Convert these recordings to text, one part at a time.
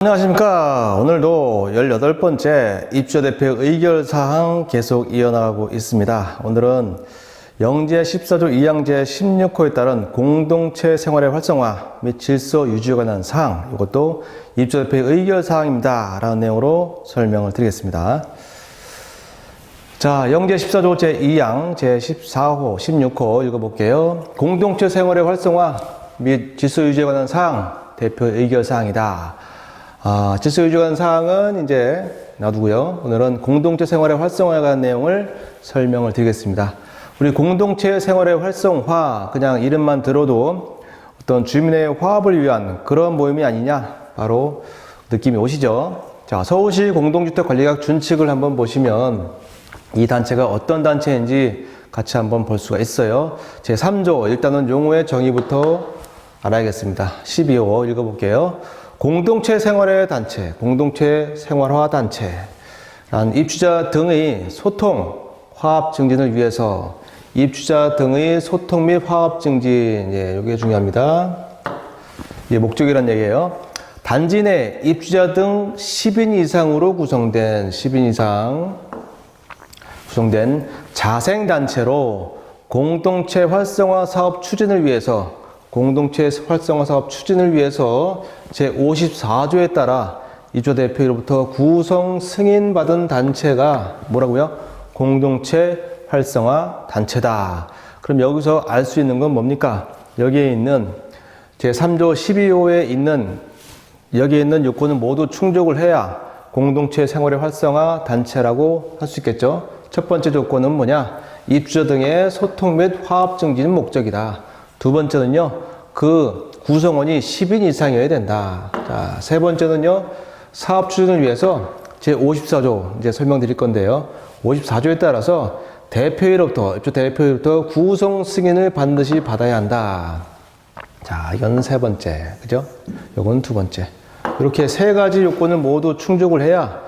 안녕하십니까. 오늘도 18번째 입주자 대표 의결사항 계속 이어나가고 있습니다. 오늘은 영제 14조 2항 제 16호에 따른 공동체 생활의 활성화 및 질서 유지에 관한 사항, 이것도 입주자 대표의 의결사항입니다. 라는 내용으로 설명을 드리겠습니다. 자, 영제 14조 제 2항 제 14호, 16호 읽어볼게요. 공동체 생활의 활성화 및 질서 유지에 관한 사항, 대표의 의결사항이다. 질서 유지에 관한 사항은 이제 놔두고요. 오늘은 공동체 생활의 활성화에 관한 내용을 설명을 드리겠습니다. 우리 공동체 생활의 활성화, 그냥 이름만 들어도 어떤 주민의 화합을 위한 그런 모임이 아니냐, 바로 느낌이 오시죠? 자, 서울시 공동주택관리계약 준칙을 한번 보시면 이 단체가 어떤 단체인지 같이 한번 볼 수가 있어요. 제 3조, 일단은 용어의 정의부터 알아야겠습니다. 12호 읽어볼게요. 공동체 생활의 단체, 공동체 생활화 단체란 입주자 등의 소통, 화합 증진을 위해서 입주자 등의 소통 및 화합 증진, 이게 중요합니다. 이게 목적이란 얘기예요. 단지 내 입주자 등 10인 이상으로 구성된 10인 이상 구성된 자생단체로 공동체 활성화 사업 추진을 위해서 공동체 활성화 사업 추진을 위해서 제54조에 따라 입주자 대표로부터 구성 승인받은 단체가 뭐라고요? 공동체 활성화 단체다. 그럼 여기서 알 수 있는 건 뭡니까? 여기에 있는 제3조 12호에 있는 여기에 있는 요건은 모두 충족을 해야 공동체 생활의 활성화 단체라고 할 수 있겠죠? 첫 번째 조건은 뭐냐? 입주자 등의 소통 및 화합 증진은 목적이다. 두 번째는요, 그 구성원이 10인 이상이어야 된다. 자, 세 번째는요, 사업 추진을 위해서 제54조, 이제 설명드릴 건데요. 54조에 따라서 대표로부터, 입주 대표로부터 구성 승인을 반드시 받아야 한다. 자, 이건 세 번째. 그죠? 이건 두 번째. 이렇게 세 가지 요건을 모두 충족을 해야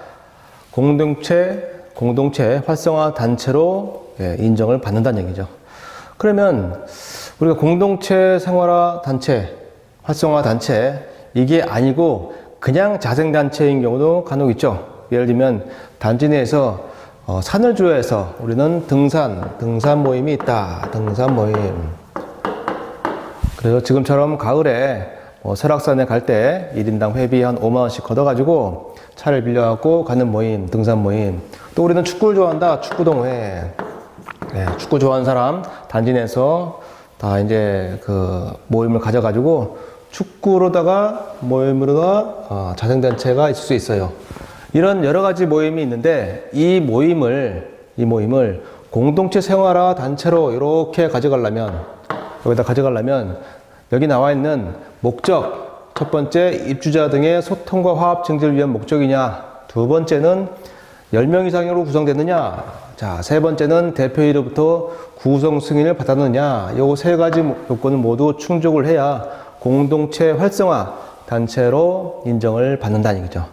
공동체 활성화 단체로 인정을 받는다는 얘기죠. 그러면 우리가 공동체 생활화 단체, 활성화 단체, 이게 아니고 그냥 자생단체인 경우도 간혹 있죠. 예를 들면 단지 내에서 산을 좋아해서 우리는 등산 모임이 있다. 등산 모임. 그래서 지금처럼 가을에 설악산에 갈 때 1인당 회비 한 5만 원씩 걷어가지고 차를 빌려갖고 가는 모임, 등산 모임. 또 우리는 축구를 좋아한다. 축구동호회. 네, 축구 좋아하는 사람 단지 내에서 다 이제 그 모임을 가져가지고 축구로다가 모임으로다가 자생단체가 있을 수 있어요. 이런 여러 가지 모임이 있는데 이 모임을 공동체 생활화 단체로 이렇게 가져가려면 여기 나와 있는 목적, 첫 번째 입주자 등의 소통과 화합 증진을 위한 목적이냐, 두 번째는 10명 이상으로 구성됐느냐, 자, 세 번째는 대표이로부터 구성 승인을 받았느냐, 요 세 가지 요건을 모두 충족을 해야 공동체 활성화 단체로 인정을 받는다는 얘기죠.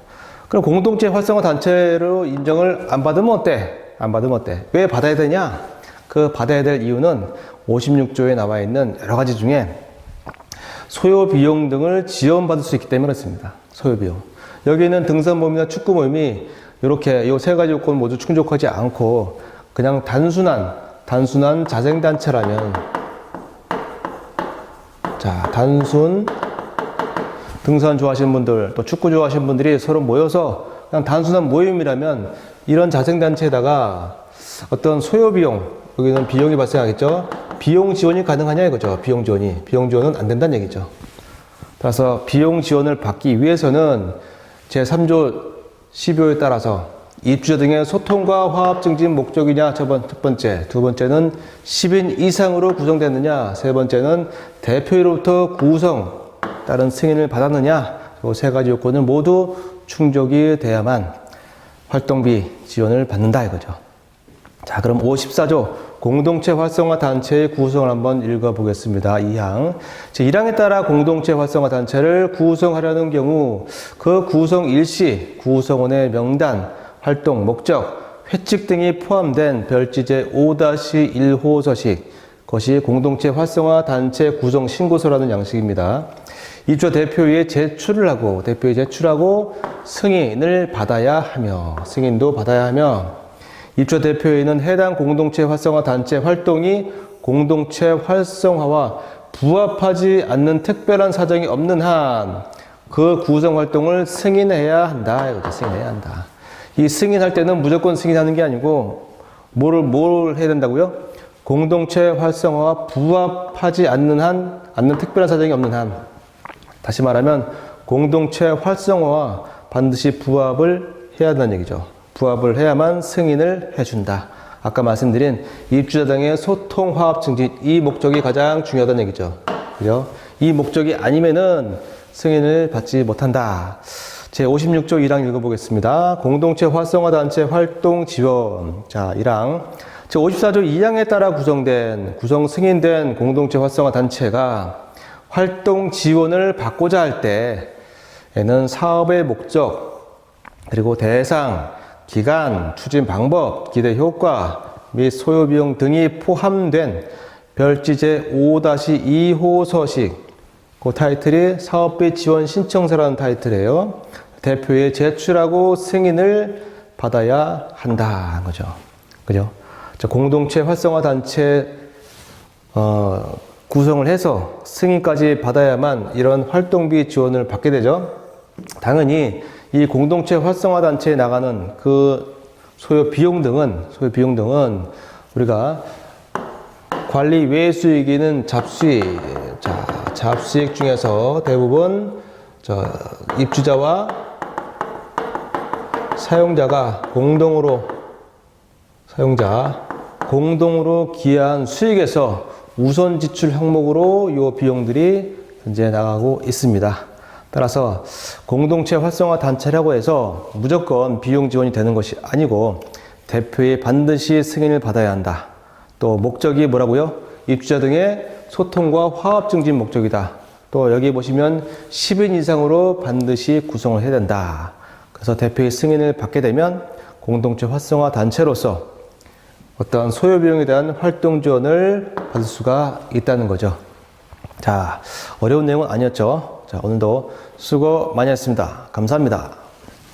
그럼 공동체 활성화 단체로 인정을 안 받으면 어때? 왜 받아야 되냐? 그 받아야 될 이유는 56조에 나와 있는 여러 가지 중에 소요 비용 등을 지원받을 수 있기 때문에 그렇습니다. 소요 비용. 여기는 등산 모임이나 축구 모임이 이렇게 이 세 가지 요건 모두 충족하지 않고 그냥 단순한 자생단체라면, 자, 단순 등산 좋아하시는 분들, 또 축구 좋아하시는 분들이 서로 모여서 그냥 단순한 모임이라면 이런 자생단체에다가 어떤 소요비용, 여기는 비용이 발생하겠죠? 비용 지원이 가능하냐 이거죠. 비용 지원은 안 된다는 얘기죠. 따라서 비용 지원을 받기 위해서는 제3조 12호에 따라서 입주자 등의 소통과 화합 증진 목적이냐, 첫 번째, 두 번째는 10인 이상으로 구성됐느냐, 세 번째는 대표로부터 구성 다른 승인을 받았느냐, 이 세 가지 요건은 모두 충족이 돼야만 활동비 지원을 받는다 이거죠. 자, 그럼 54조 공동체 활성화 단체의 구성을 한번 읽어보겠습니다. 2항. 제1항에 따라 공동체 활성화 단체를 구성하려는 경우 그 구성 일시 구성원의 명단, 활동 목적, 회칙 등이 포함된 별지제 5-1호 서식, 그것이 공동체 활성화 단체 구성 신고서라는 양식입니다. 입주자 대표회에 제출을 하고 승인을 받아야 하며, 승인도 받아야 하며, 입주자 대표회는 해당 공동체 활성화 단체 활동이 공동체 활성화와 부합하지 않는 특별한 사정이 없는 한 그 구성 활동을 승인해야 한다. 이거죠. 승인해야 한다. 이 승인할 때는 무조건 승인하는 게 아니고 뭘 해야 된다고요? 공동체 활성화와 부합하지 않는 특별한 사정이 없는 한, 다시 말하면 공동체 활성화와 반드시 부합을 해야 한다는 얘기죠. 부합을 해야만 승인을 해준다. 아까 말씀드린 입주자 등의 소통, 화합 증진, 이 목적이 가장 중요하다는 얘기죠. 그죠? 이 목적이 아니면은 승인을 받지 못한다. 제56조 1항 읽어보겠습니다. 공동체 활성화 단체 활동 지원. 자, 1항. 제54조 2항에 따라 구성 승인된 공동체 활성화 단체가 활동 지원을 받고자 할 때에는 사업의 목적, 그리고 대상, 기간, 추진 방법, 기대 효과 및 소요 비용 등이 포함된 별지제 5-2호 서식, 그 타이틀이 사업비 지원 신청서라는 타이틀이에요. 대표에 제출하고 승인을 받아야 한다는 거죠. 그죠? 공동체 활성화 단체 구성을 해서 승인까지 받아야만 이런 활동비 지원을 받게 되죠. 당연히 이 공동체 활성화 단체에 나가는 그 소요 비용 등은 우리가 관리 외 수익이는 잡수익. 자, 잡수익 중에서 대부분 입주자와 사용자가 공동으로 기여한 수익에서 우선 지출 항목으로 이 비용들이 현재 나가고 있습니다. 따라서 공동체 활성화 단체라고 해서 무조건 비용 지원이 되는 것이 아니고 대표에 반드시 승인을 받아야 한다. 또 목적이 뭐라고요? 입주자 등의 소통과 화합 증진 목적이다. 또 여기 보시면 10인 이상으로 반드시 구성을 해야 된다. 그래서 대표의 승인을 받게 되면 공동체 활성화 단체로서 어떤 소요 비용에 대한 활동 지원을 받을 수가 있다는 거죠. 자, 어려운 내용은 아니었죠. 자, 오늘도 수고 많이 했습니다. 감사합니다.